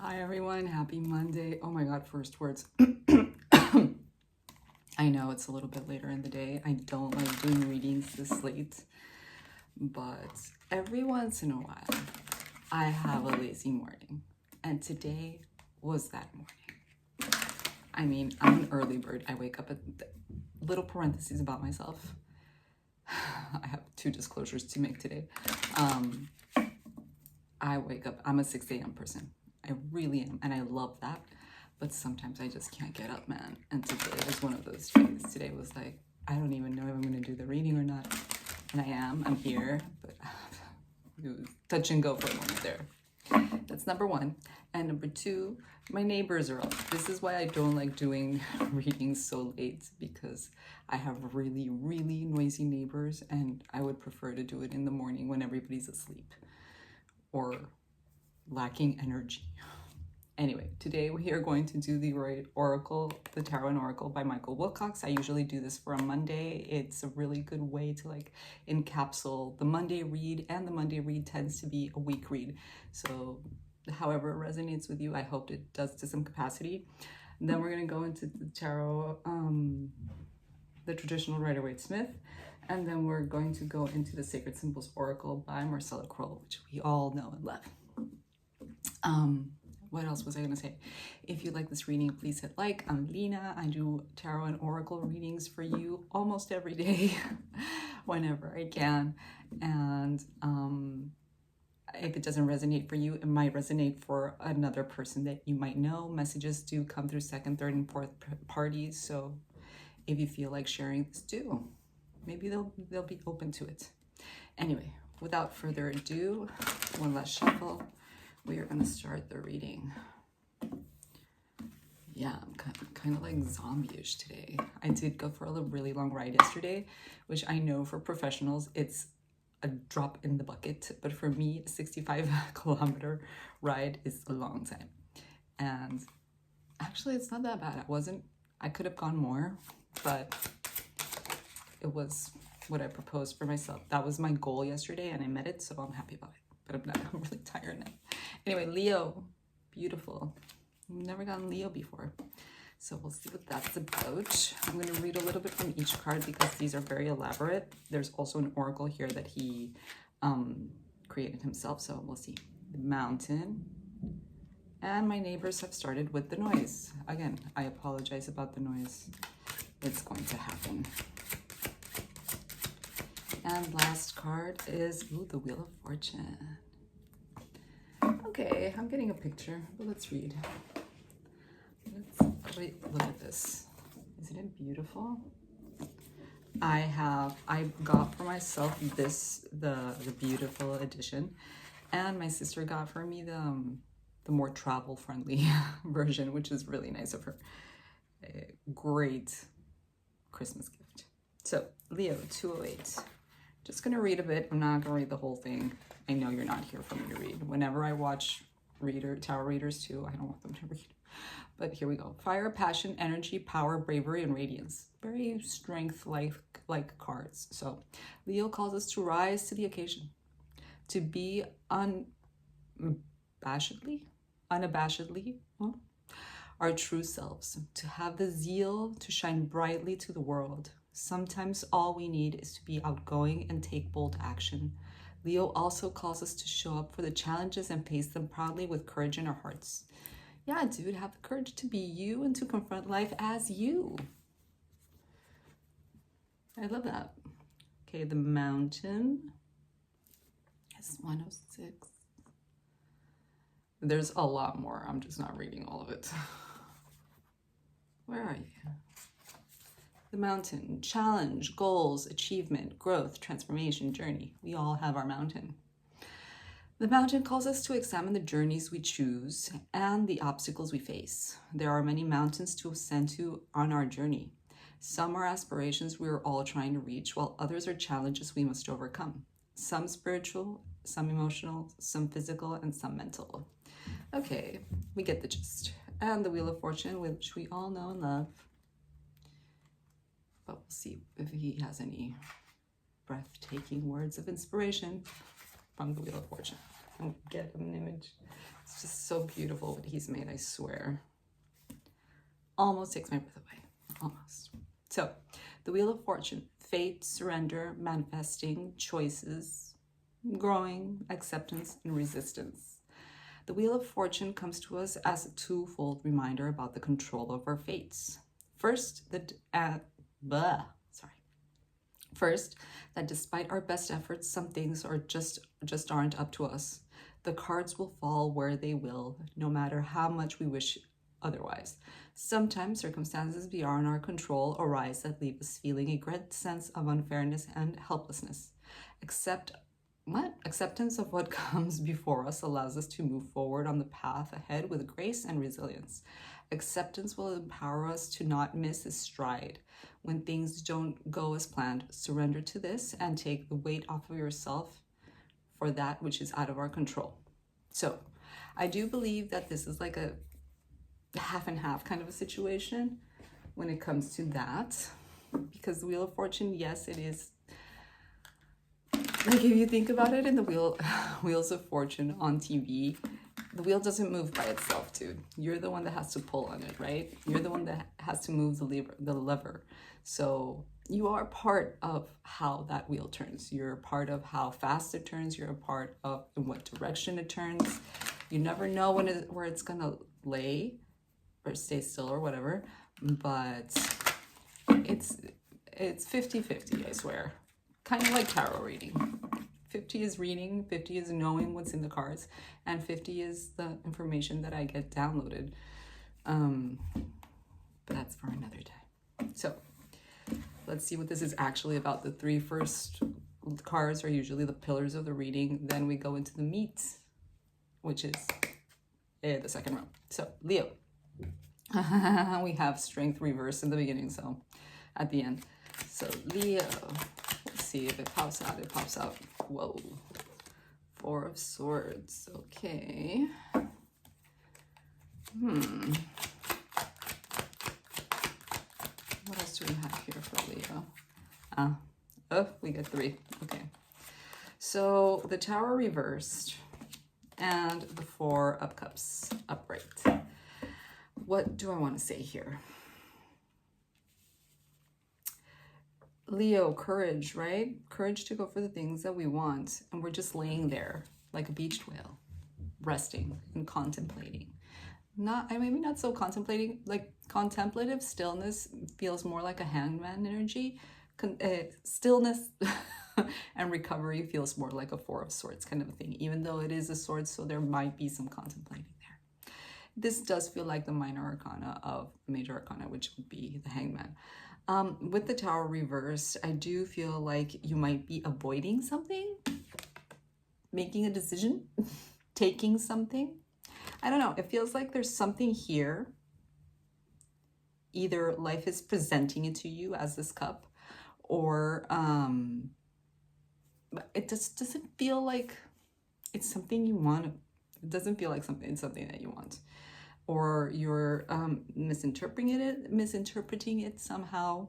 Hi everyone, happy Monday. Oh my god, first words. I know it's a little bit later in the day. I don't like doing readings this late, but every once in a while I have a lazy morning, and today was that morning. I mean, I'm an early bird. I wake up at little parentheses about myself. I have 2 disclosures to make today. I wake up, I'm a 6 a.m. person. I really am, and I love that. But sometimes I just can't get up, man. And today was one of those days. Today was like, I don't even know if I'm going to do the reading or not. And I'm here, but it was touch and go for a moment there. That's number 1. And number 2, my neighbors are up. This is why I don't like doing readings so late, because I have really, really noisy neighbors, and I would prefer to do it in the morning when everybody's asleep or lacking energy. Anyway, today we are going to do the Oracle, the Tarot and Oracle by Michael Wilcox. I usually do this for a Monday. It's a really good way to like encapsulate the Monday read, and the Monday read tends to be a week read. So however it resonates with you, I hope it does to some capacity. And then we're going to go into the tarot, the traditional Rider-Waite-Smith. And then we're going to go into the Sacred Symbols Oracle by Marcella Kroll, which we all know and love. What else was I going to say? If you like this reading, please hit like. I'm Lena. I do tarot and oracle readings for you almost every day, whenever I can. And if it doesn't resonate for you, it might resonate for another person that you might know. Messages do come through 2nd, 3rd, and 4th parties. So if you feel like sharing this, do. Maybe they'll be open to it. Anyway, without further ado, one last shuffle. We are going to start the reading. Yeah, I'm kind of like zombie-ish today. I did go for a really long ride yesterday, which I know for professionals, it's a drop in the bucket. But for me, a 65-kilometer ride is a long time. And actually, it's not that bad. I could have gone more, but it was what I proposed for myself. That was my goal yesterday, and I met it, so I'm happy about it. But I'm really tired now. Anyway, Leo, beautiful. I've never gotten Leo before, so we'll see what that's about. I'm going to read a little bit from each card because these are very elaborate. There's also an oracle here that he created himself, so we'll see. The Mountain. And my neighbors have started with the noise. Again, I apologize about the noise. It's going to happen. And last card is, ooh, the Wheel of Fortune. Okay, I'm getting a picture, but let's read. Look at this. Isn't it beautiful? I got for myself the beautiful edition, and my sister got for me the more travel-friendly version, which is really nice of her. A great Christmas gift. So, Leo, 208. Just going to read a bit. I'm not going to read the whole thing. I know you're not here for me to read. Whenever I watch tarot readers too, I don't want them to read. But here we go. Fire, passion, energy, power, bravery, and radiance. Very strength-like cards. So Leo calls us to rise to the occasion, to be unabashedly our true selves, to have the zeal to shine brightly to the world. Sometimes all we need is to be outgoing and take bold action. Leo also calls us to show up for the challenges and face them proudly with courage in our hearts. Yeah, dude, have the courage to be you and to confront life as you. I love that. Okay, the Mountain is 106. There's a lot more. I'm just not reading all of it. Where are you? The Mountain, challenge, goals, achievement, growth, transformation, journey. We all have our mountain. The Mountain calls us to examine the journeys we choose and the obstacles we face. There are many mountains to ascend to on our journey. Some are aspirations we are all trying to reach, while others are challenges we must overcome. Some spiritual, some emotional, some physical, and some mental. Okay, we get the gist. And the Wheel of Fortune, which we all know and love. But we'll see if he has any breathtaking words of inspiration from the Wheel of Fortune. I'll get an image It's just so beautiful what he's made, I swear. Almost takes my breath away. Almost. So, the Wheel of Fortune. Fate, surrender, manifesting, choices, growing, acceptance, and resistance. The Wheel of Fortune comes to us as a twofold reminder about the control of our fates. First, First, that despite our best efforts, some things are just aren't up to us. The cards will fall where they will, no matter how much we wish otherwise. Sometimes circumstances beyond our control arise that leave us feeling a great sense of unfairness and helplessness. Acceptance of what comes before us allows us to move forward on the path ahead with grace and resilience. Acceptance will empower us to not miss a stride. When things don't go as planned, surrender to this and take the weight off of yourself for that which is out of our control. So, I do believe that this is like a half and half kind of a situation when it comes to that, because the Wheel of Fortune, yes, it is like, if you think about it, in the Wheels of Fortune on TV, the wheel doesn't move by itself, dude. You're the one that has to pull on it, right? You're the one that has to move the lever. So you are part of how that wheel turns. You're a part of how fast it turns. You're a part of in what direction it turns. You never know where it's gonna lay or stay still or whatever, but it's 50-50, I swear. Kind of like tarot reading. 50 is reading, 50 is knowing what's in the cards, and 50 is the information that I get downloaded. But that's for another time. So let's see what this is actually about. The three first cards are usually the pillars of the reading. Then we go into the meat, which is the second row. So Leo. We have strength reverse in the beginning, so at the end. So Leo. See if it pops out. It pops out. Whoa. Four of Swords. Okay. What else do we have here for Leo? Oh, we get three. Okay. So the Tower reversed and the Four of Cups upright. What do I want to say here? Leo, courage, right? Courage to go for the things that we want. And we're just laying there like a beached whale, resting and contemplating. Maybe not so contemplating, like contemplative stillness feels more like a hangman energy. Stillness and recovery feels more like a Four of Swords kind of a thing, even though it is a sword, so there might be some contemplating there. This does feel like the minor arcana of the major arcana, which would be the hangman. With the Tower reversed, I do feel like you might be avoiding something, making a decision, taking something. I don't know. It feels like there's something here. Either life is presenting it to you as this cup, or it just doesn't feel like it's something you want. It doesn't feel like it's something that you want. Or you're misinterpreting it somehow.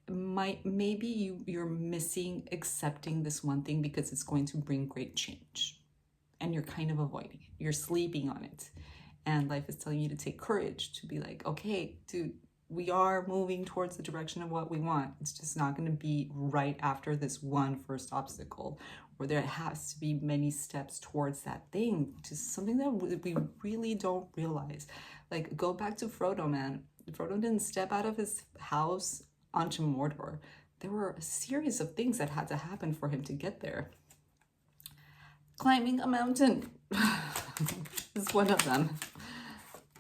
Maybe you're missing accepting this one thing because it's going to bring great change, and you're kind of avoiding it. You're sleeping on it, and life is telling you to take courage to be like, okay, dude, we are moving towards the direction of what we want. It's just not going to be right after this one first obstacle, or there has to be many steps towards that thing, which is something that we really don't realize. Like, go back to Frodo, man. Frodo didn't step out of his house onto Mordor. There were a series of things that had to happen for him to get there. Climbing a mountain is one of them.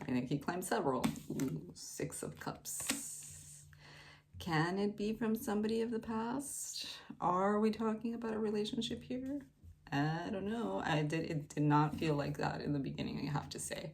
I think he climbed several. Ooh, Six of Cups. Can it be from somebody of the past? Are we talking about a relationship here? I don't know. It did not feel like that in the beginning, I have to say.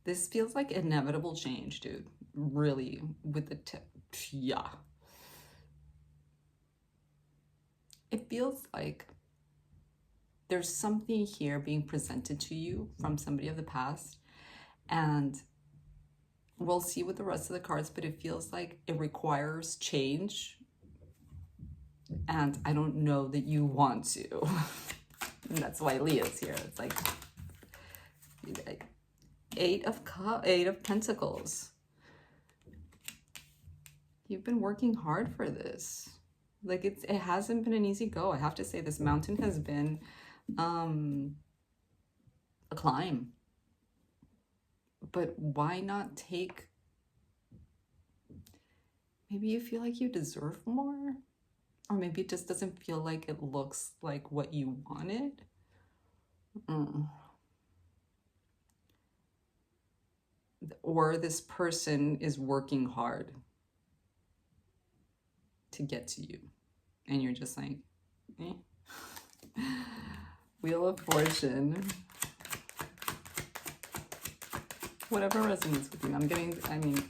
This feels like inevitable change, dude. Really, with the yeah. It feels like there's something here being presented to you from somebody of the past, and we'll see with the rest of the cards, but it feels like it requires change. And I don't know that you want to. And that's why Leah's here. It's like Eight of Pentacles. You've been working hard for this. Like it hasn't been an easy go. I have to say this mountain has been a climb. But why not take, maybe you feel like you deserve more? Or maybe it just doesn't feel like it looks like what you wanted. Or this person is working hard to get to you. And you're just like, eh. Wheel of Fortune. Whatever resonates with you. I mean,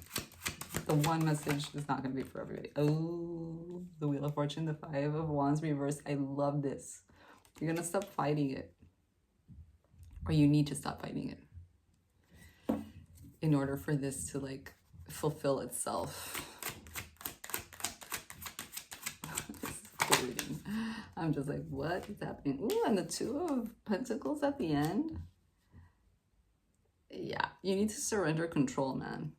the one message is not going to be for everybody. Oh, the Wheel of Fortune, the Five of Wands reversed. I love this. You're going to stop fighting it. Or you need to stop fighting it in order for this to like fulfill itself. I'm just like, what is happening? Ooh, and the Two of Pentacles at the end. Yeah, you need to surrender control, man.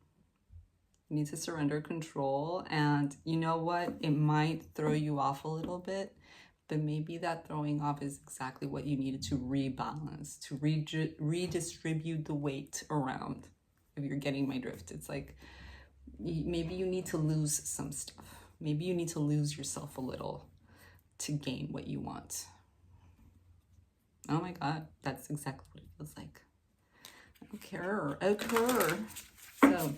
You need to surrender control. And you know what? It might throw you off a little bit, but maybe that throwing off is exactly what you needed to rebalance, to redistribute the weight around, if you're getting my drift. It's like, maybe you need to lose some stuff. Maybe you need to lose yourself a little to gain what you want. Oh my God, that's exactly what it feels like. Okay. So,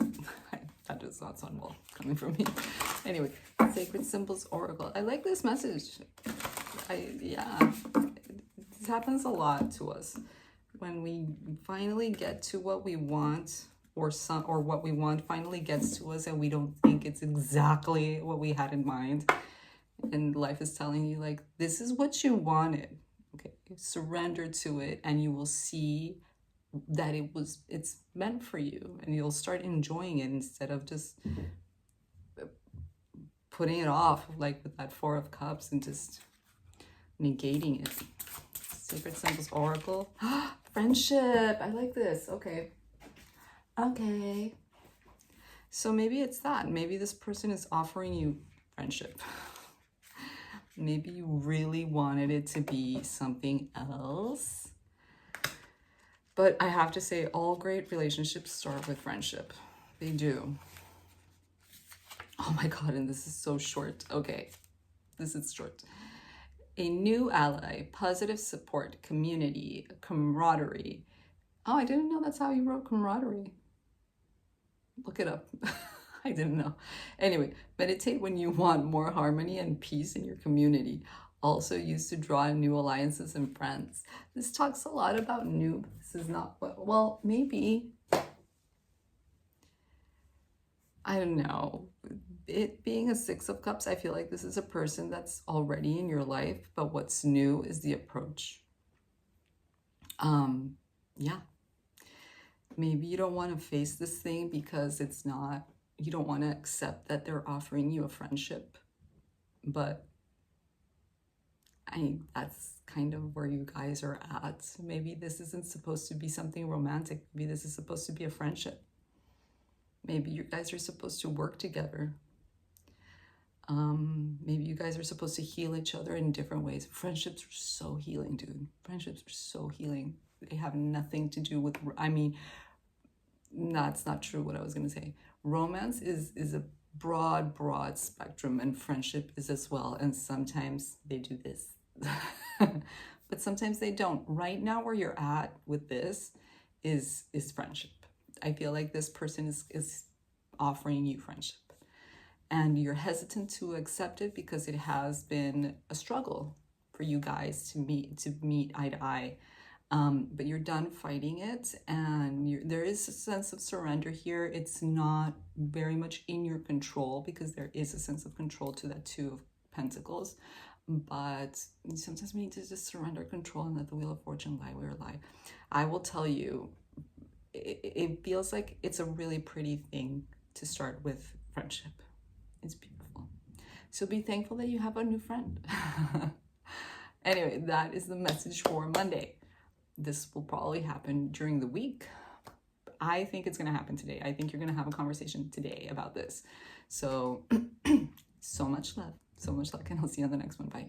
that does not sound well coming from me. Anyway, Sacred Symbols Oracle. I like this message. Yeah, this happens a lot to us. When we finally get to what we want, or what we want finally gets to us and we don't think it's exactly what we had in mind. And life is telling you, like, this is what you wanted. Okay, surrender to it and you will see that it's meant for you, and you'll start enjoying it instead of just putting it off, like with that Four of Cups, and just negating it. Sacred Symbols Oracle. Friendship. I like this. Okay. So maybe it's that. Maybe this person is offering you friendship. Maybe you really wanted it to be something else. But I have to say, all great relationships start with friendship. They do. Oh my God, and this is so short. Okay, this is short. A new ally, positive support, community, camaraderie. Oh, I didn't know that's how you wrote camaraderie. Look it up. I didn't know. Anyway, meditate when you want more harmony and peace in your community. Also used to draw new alliances and friends. This talks a lot about new. This is not what, well, maybe. I don't know. It being a Six of Cups, I feel like this is a person that's already in your life, but what's new is the approach. Yeah. Maybe you don't want to face this thing because it's not, you don't want to accept that they're offering you a friendship, but that's kind of where you guys are at. Maybe this isn't supposed to be something romantic. Maybe this is supposed to be a friendship. Maybe you guys are supposed to work together. Maybe you guys are supposed to heal each other in different ways. Friendships are so healing, dude. Friendships are so healing. They have nothing to do with, I mean, that's not true what I was going to say. Romance is a broad spectrum, and friendship is as well. And sometimes they do this, but sometimes they don't. Right now where you're at with this is friendship. I feel like this person is offering you friendship, and you're hesitant to accept it because it has been a struggle for you guys to meet eye to eye. But you're done fighting it, and there is a sense of surrender here. It's not very much in your control because there is a sense of control to that Two of Pentacles. But sometimes we need to just surrender control and let the Wheel of Fortune lie where it lie. I will tell you, it feels like it's a really pretty thing to start with friendship. It's beautiful. So be thankful that you have a new friend. Anyway, that is the message for Monday. This will probably happen during the week. I think it's going to happen today. I think you're going to have a conversation today about this. So, so much love, and I'll see you on the next one. Bye.